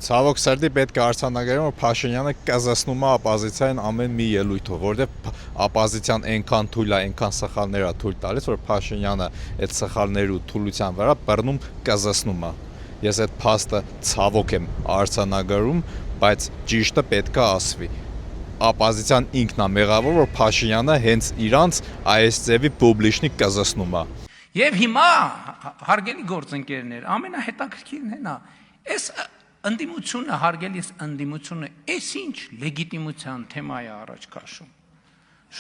Ցավոք սրտի պետք է արձանագրեմ, որ Փաշինյանը կզսնում է ապոզիցիային ամեն մի ելույթով, որովհետև ապոզիցիան այնքան թույլ է, այնքան սխալներ է թույլ տալիս, որ Փաշինյանը այդ սխալների ու թուլության վրա բռնում կզսնում է։ Ես այդ փաստը ցավոք եմ արձանագրում, բայց ճիշտը պետք է ասվի։ Ապոզիցիան ինքն է մեղավոր, որ Փաշինյանը հենց իրանց այս ձևի պուբլիշնիկ կզսնում է։ Եվ հիմա, հարգելի գործընկերներ, ամենահետաքրքիրն է նա, այս ընդդիմությունը, հարգելի ընդդիմությունը, այս ինչ լեգիտիմության թեմա է առաջ քաշում։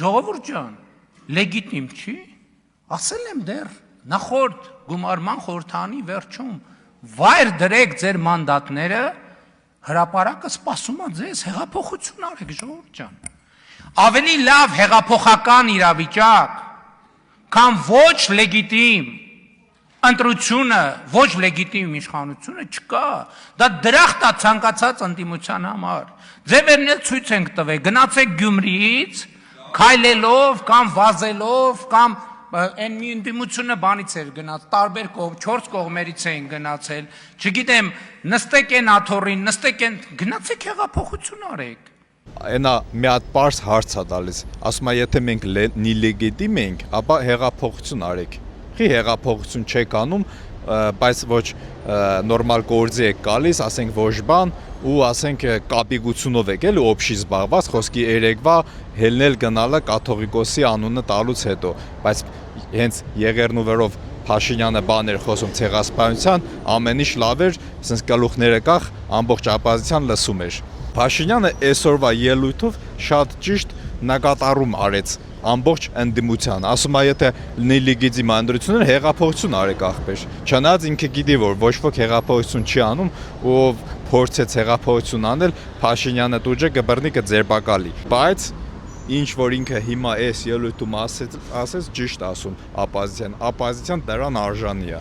Ժողովուրդ ջան, լեգիտիմ չի։ Ասել եմ դեռ նախորդ գումարման խորհրդանի վերջում, վայր դրեք ձեր մանդատները, հրապարակը սպասում է ձեզ, հեղափոխություն արեք, ժողովուրդ ջան։ Ավելի լավ հեղափոխական իրավիճակ, քան ոչ լեգիտիմ ընտրությունը, ոչ լեգիտիմ իշխանությունը չկա, դա դրախտ է ցանկացած ընդդիմության համար։ Ձևերն էլ ցույց ենք տվել, գնացեք Գյումրիից, քայլելով կամ վազելով կամ այն մի ընդդիմությունը բանից էր գնաց, տարբեր կողմ, 4 կողմերից էին գնացել, չգիտեմ, նստեք են աթոռին, նստեք են, գնացեք հեղափոխություն արեք։ Այնա մի հատ պարզ հարց է տալիս, ասում է եթե մենք նիլեգիտիմ ենք, ապա հեղափոխություն արեք։ Խի հեղափոխություն չեք անում, բայց ոչ նորմալ գործի եք գալիս, ասենք ոչ բան ու ասենք կապիկությունով եք էլի օբշի զբաղված, խոսքի երեկվա հելնել գնալը կաթողիկոսի անունը տալուց հետո, բայց հենց եղեռնուվերով Փաշինյանը բաներ խոսում ցեղասպանության, ամեն ինչ լավ էր, ասենց գլուխները կախ, ամբողջ ապոզիցիան լսում էր։ Փաշինյանը այսօրվա ելույթով շատ ճիշտ նկատառում արեց ամբողջ ընդդիմության, ասում է եթե նիլեգիտիմ ընտրություններ հեղափոխություն արեք ախպեր։ Չնայած ինքը գիտի որ ոչ ոք հեղափոխություն չի անում, ով փորձեց հեղափոխություն անել, Փաշինյանը դուջը կբռնի կձերբակալի։ Բայց ինչ որ ինքը հիմա այս ելույթում ասեց ճիշտ ասում ապոզիցիան դրան արժանի է։